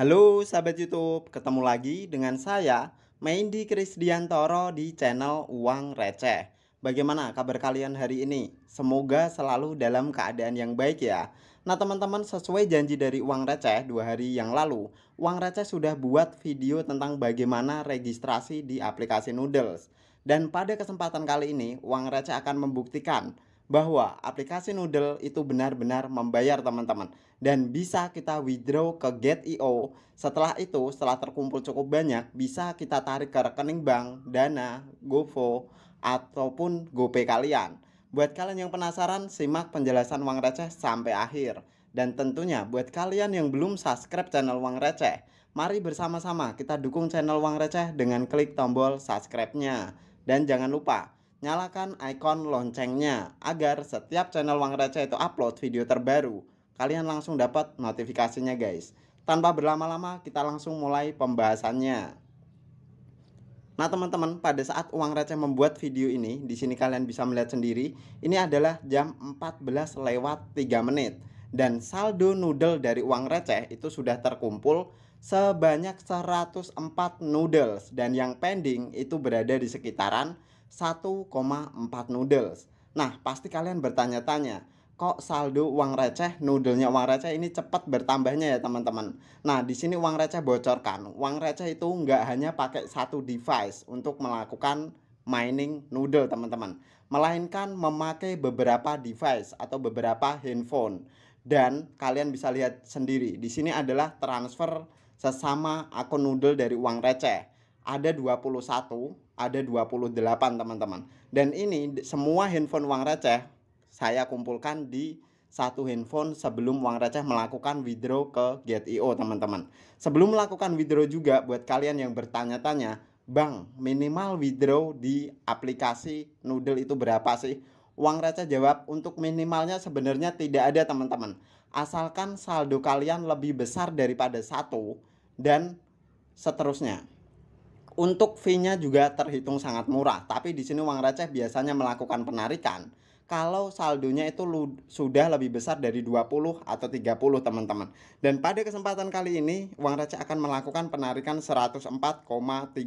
Halo sahabat YouTube, ketemu lagi dengan saya, Meindi Krisdiantoro di channel Uang Receh. Bagaimana kabar kalian hari ini? Semoga selalu dalam keadaan yang baik ya. Nah teman-teman, sesuai janji dari Uang Receh 2 hari yang lalu, Uang Receh sudah buat video tentang bagaimana registrasi di aplikasi Noodles. Dan pada kesempatan kali ini, Uang Receh akan membuktikan bahwa aplikasi Noodle itu benar-benar membayar teman-teman, dan bisa kita withdraw ke Get.io. Setelah itu, setelah terkumpul cukup banyak, bisa kita tarik ke rekening bank, Dana, GoVo, ataupun GoPay kalian. Buat kalian yang penasaran, simak penjelasan Uang Receh sampai akhir. Dan tentunya buat kalian yang belum subscribe channel Uang Receh, mari bersama-sama kita dukung channel Uang Receh dengan klik tombol subscribe-nya. Dan jangan lupa nyalakan ikon loncengnya agar setiap channel Uang Receh itu upload video terbaru, kalian langsung dapat notifikasinya guys. Tanpa berlama-lama, kita langsung mulai pembahasannya. Nah teman-teman, pada saat Uang Receh membuat video ini, di sini kalian bisa melihat sendiri, ini adalah jam 14:03 dan saldo noodle dari Uang Receh itu sudah terkumpul sebanyak 104 noodles, dan yang pending itu berada di sekitaran 1,4 noodles. Nah, pasti kalian bertanya-tanya, kok saldo Uang Receh, noodlenya Uang Receh ini cepat bertambahnya ya teman-teman. Nah, di sini Uang Receh bocorkan, Uang Receh itu nggak hanya pakai satu device untuk melakukan mining noodle teman-teman, melainkan memakai beberapa device atau beberapa handphone. Dan kalian bisa lihat sendiri, di sini adalah transfer sesama akun noodle dari Uang Receh. Ada 21, ada 28 teman-teman. Dan ini semua handphone Uang Receh saya kumpulkan di satu handphone sebelum Uang Receh melakukan withdraw ke Get.io teman-teman. Sebelum melakukan withdraw juga, buat kalian yang bertanya-tanya, Bang, minimal withdraw di aplikasi Noodle itu berapa sih? Uang Receh jawab, untuk minimalnya sebenarnya tidak ada teman-teman. Asalkan saldo kalian lebih besar daripada 1 dan seterusnya. Untuk fee-nya juga terhitung sangat murah, tapi di sini Uang Receh biasanya melakukan penarikan kalau saldonya itu sudah lebih besar dari 20 atau 30 teman-teman. Dan pada kesempatan kali ini Uang Receh akan melakukan penarikan 104,39.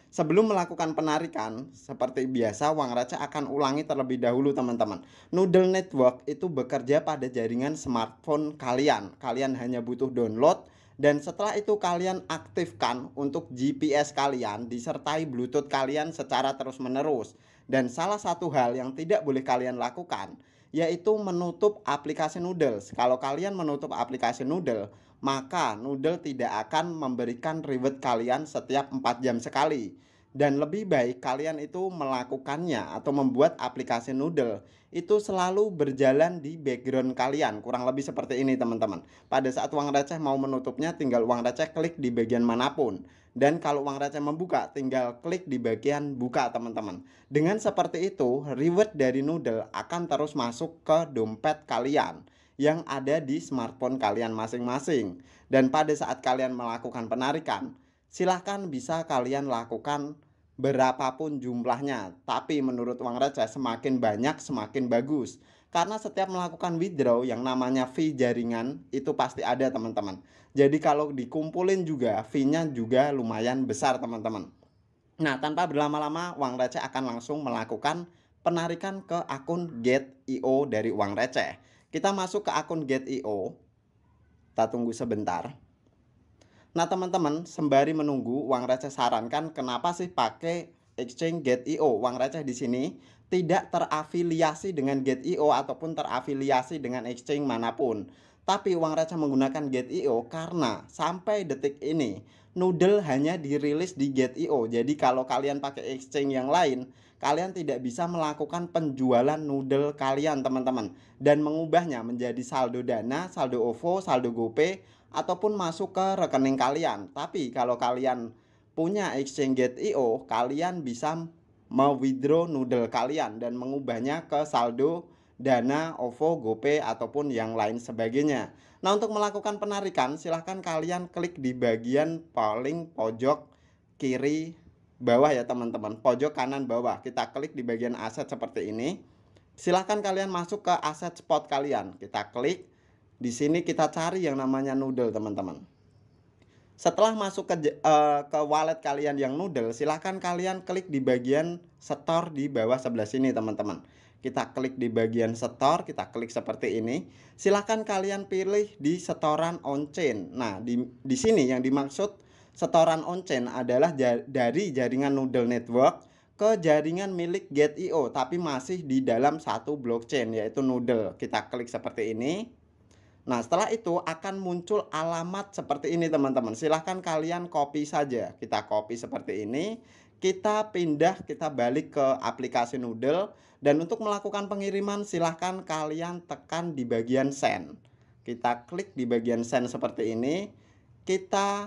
Sebelum melakukan penarikan, seperti biasa Uang Receh akan ulangi terlebih dahulu teman-teman. Noodle Network itu bekerja pada jaringan smartphone kalian. Kalian hanya butuh download, dan setelah itu kalian aktifkan untuk GPS kalian disertai Bluetooth kalian secara terus-menerus. Dan salah satu hal yang tidak boleh kalian lakukan yaitu menutup aplikasi Noodles. Kalau kalian menutup aplikasi Noodle, maka Noodle tidak akan memberikan reward kalian setiap 4 jam sekali. Dan lebih baik kalian itu melakukannya atau membuat aplikasi Noodle itu selalu berjalan di background kalian. Kurang lebih seperti ini teman-teman. Pada saat Uang Receh mau menutupnya, tinggal Uang Receh klik di bagian manapun. Dan kalau Uang Receh membuka, tinggal klik di bagian buka teman-teman. Dengan seperti itu, reward dari Noodle akan terus masuk ke dompet kalian yang ada di smartphone kalian masing-masing. Dan pada saat kalian melakukan penarikan, silahkan bisa kalian lakukan berapapun jumlahnya. Tapi menurut Uang Receh semakin banyak semakin bagus. Karena setiap melakukan withdraw yang namanya fee jaringan itu pasti ada teman-teman. Jadi kalau dikumpulin juga fee-nya juga lumayan besar teman-teman. Nah, tanpa berlama-lama Uang Receh akan langsung melakukan penarikan ke akun Get.io dari Uang Receh. Kita masuk ke akun Get.io. Kita tunggu sebentar. Nah teman-teman, sembari menunggu, Uang Receh sarankan kenapa sih pakai exchange Get.io. Uang Receh di sini tidak terafiliasi dengan Get.io ataupun terafiliasi dengan exchange manapun. Tapi Uang Receh menggunakan Get.io karena sampai detik ini Noodle hanya dirilis di Get.io. Jadi kalau kalian pakai exchange yang lain, kalian tidak bisa melakukan penjualan Noodle kalian teman-teman, dan mengubahnya menjadi saldo Dana, saldo OVO, saldo GoPay, ataupun masuk ke rekening kalian. Tapi kalau kalian punya exchange Get.io, kalian bisa mau withdraw Noodle kalian dan mengubahnya ke saldo Dana, OVO, GoPay ataupun yang lain sebagainya. Nah, untuk melakukan penarikan silahkan kalian klik di bagian paling pojok kiri bawah ya teman-teman, pojok kanan bawah. Kita klik di bagian aset seperti ini. Silahkan kalian masuk ke aset spot kalian. Kita klik. Di sini kita cari yang namanya Noodle teman-teman. Setelah masuk ke wallet kalian yang Noodle, silahkan kalian klik di bagian store di bawah sebelah sini teman-teman. Kita klik di bagian store, kita klik seperti ini. Silahkan kalian pilih di setoran on-chain. Nah, di sini yang dimaksud setoran on-chain adalah dari jaringan Noodle Network ke jaringan milik Gate.io, tapi masih di dalam satu blockchain yaitu Noodle. Kita klik seperti ini. Nah, setelah itu akan muncul alamat seperti ini teman-teman. Silahkan kalian copy saja. Kita copy seperti ini. Kita pindah, kita balik ke aplikasi Noodle. Dan untuk melakukan pengiriman silahkan kalian tekan di bagian send. Kita klik di bagian send seperti ini. Kita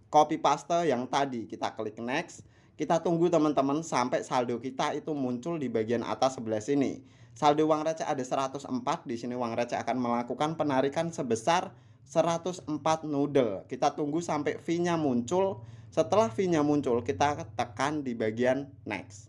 copy paste yang tadi. Kita klik next. Kita tunggu teman-teman sampai saldo kita itu muncul di bagian atas sebelah sini. Saldo uang receh ada 104. Di sini uang receh akan melakukan penarikan sebesar 104 Noodle. Kita tunggu sampai fee-nya muncul. Setelah fee-nya muncul, kita tekan di bagian next.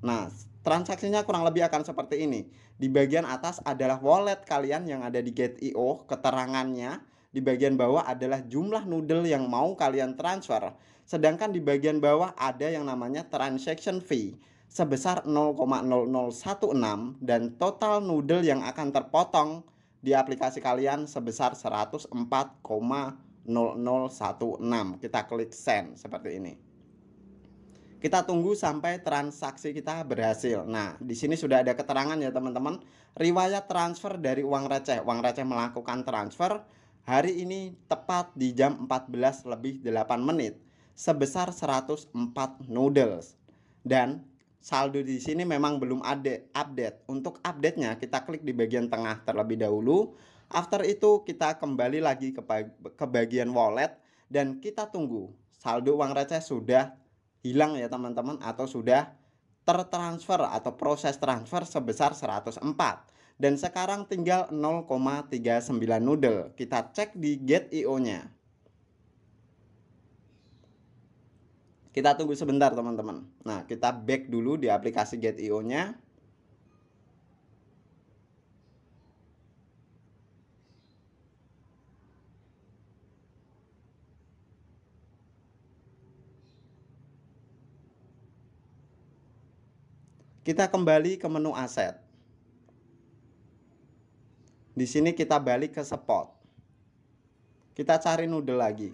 Nah, transaksinya kurang lebih akan seperti ini. Di bagian atas adalah wallet kalian yang ada di Gate.io, keterangannya. Di bagian bawah adalah jumlah Noodle yang mau kalian transfer. Sedangkan di bagian bawah ada yang namanya transaction fee sebesar 0,0016 dan total Noodle yang akan terpotong di aplikasi kalian sebesar 104,0016. Kita klik send seperti ini. Kita tunggu sampai transaksi kita berhasil. Nah, di sini sudah ada keterangan ya teman-teman. Riwayat transfer dari uang receh. Uang receh melakukan transfer hari ini tepat di jam 14:08 sebesar 104 noodles. Dan saldo di sini memang belum ada update. Untuk update-nya kita klik di bagian tengah terlebih dahulu. After itu kita kembali lagi ke bagian wallet dan kita tunggu saldo uang receh sudah hilang ya teman-teman, atau sudah tertransfer atau proses transfer sebesar 104. Dan sekarang tinggal 0,39 noodle. Kita cek di Gate.io-nya. Kita tunggu sebentar teman-teman. Nah, kita back dulu di aplikasi Gate.io-nya. Kita kembali ke menu aset. Di sini kita balik ke spot. Kita cari noodle lagi.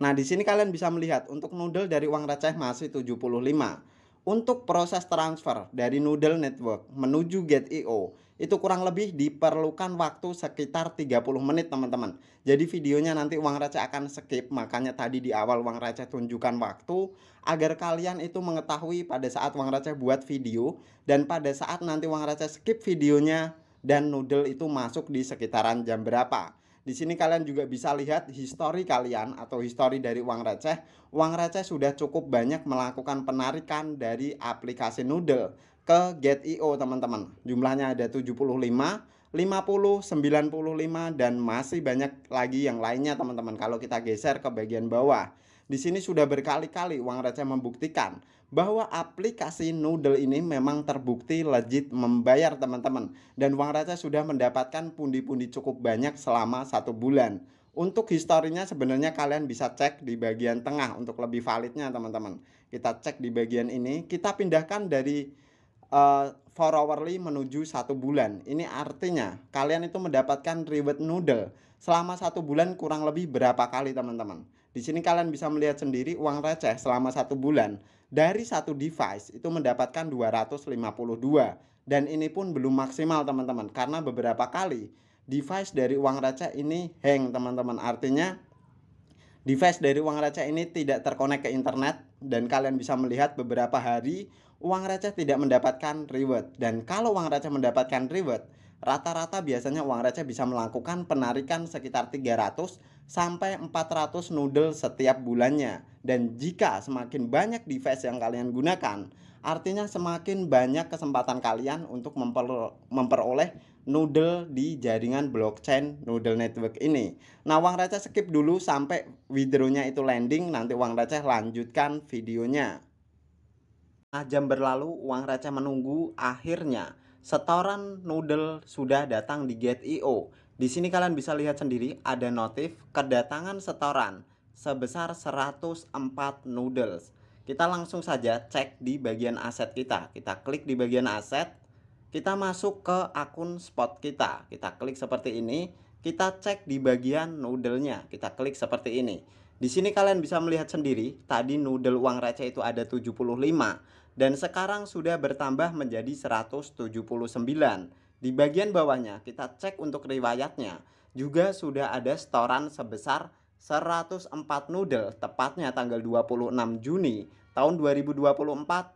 Nah, di sini kalian bisa melihat untuk noodle dari uang receh masih 75. Untuk proses transfer dari Noodle Network menuju Gate.io itu kurang lebih diperlukan waktu sekitar 30 menit teman-teman. Jadi videonya nanti uang receh akan skip, makanya tadi di awal uang receh tunjukkan waktu agar kalian itu mengetahui pada saat uang receh buat video dan pada saat nanti uang receh skip videonya dan noodle itu masuk di sekitaran jam berapa. Di sini kalian juga bisa lihat histori kalian atau histori dari uang receh. Uang receh sudah cukup banyak melakukan penarikan dari aplikasi Noodle ke Gate.io teman-teman. Jumlahnya ada 75, 50, 95 dan masih banyak lagi yang lainnya teman-teman. Kalau kita geser ke bagian bawah, di sini sudah berkali-kali uang receh membuktikan bahwa aplikasi Noodle ini memang terbukti legit membayar teman-teman. Dan uang receh sudah mendapatkan pundi-pundi cukup banyak selama 1 bulan. Untuk historinya sebenarnya kalian bisa cek di bagian tengah untuk lebih validnya teman-teman. Kita cek di bagian ini, kita pindahkan dari 4 hourly menuju 1 bulan. Ini artinya kalian itu mendapatkan reward Noodle selama 1 bulan kurang lebih berapa kali teman-teman. Di sini kalian bisa melihat sendiri uang receh selama 1 bulan dari satu device itu mendapatkan 252. Dan ini pun belum maksimal teman-teman, karena beberapa kali device dari uang receh ini hang teman-teman. Artinya device dari uang receh ini tidak terkonek ke internet dan kalian bisa melihat beberapa hari uang receh tidak mendapatkan reward. Dan kalau uang receh mendapatkan reward, rata-rata biasanya uang receh bisa melakukan penarikan sekitar 300 sampai 400 noodle setiap bulannya. Dan jika semakin banyak device yang kalian gunakan, artinya semakin banyak kesempatan kalian untuk memperoleh noodle di jaringan blockchain Noodle Network ini. Nah, uang receh skip dulu sampai withdrawnya itu landing, nanti uang receh lanjutkan videonya. Nah, jam berlalu, uang receh menunggu, akhirnya setoran noodle sudah datang di Gate.io Di sini kalian bisa lihat sendiri ada notif kedatangan setoran sebesar 104 noodles. Kita langsung saja cek di bagian aset kita. Kita klik di bagian aset, kita masuk ke akun spot kita. Kita klik seperti ini, kita cek di bagian noodle-nya. Kita klik seperti ini. Di sini kalian bisa melihat sendiri, tadi noodle uang receh itu ada 75 dan sekarang sudah bertambah menjadi 179. Di bagian bawahnya kita cek untuk riwayatnya, juga sudah ada setoran sebesar 104 noodle tepatnya tanggal 26 Juni tahun 2024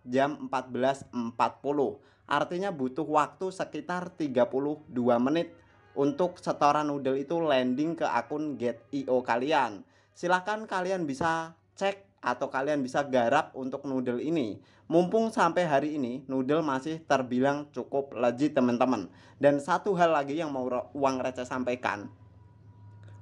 jam 14.40. Artinya butuh waktu sekitar 32 menit untuk setoran noodle itu landing ke akun Get.io kalian. Silahkan kalian bisa cek atau kalian bisa garap untuk noodle ini. Mumpung sampai hari ini noodle masih terbilang cukup legit teman-teman. Dan satu hal lagi yang mau uang receh sampaikan,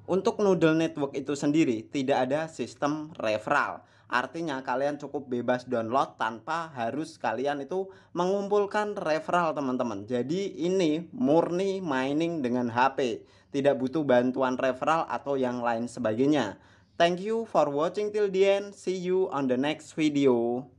untuk Noodle Network itu sendiri tidak ada sistem referral. Artinya kalian cukup bebas download tanpa harus kalian itu mengumpulkan referral teman-teman. Jadi ini murni mining dengan HP, tidak butuh bantuan referral atau yang lain sebagainya. Thank you for watching till the end. See you on the next video.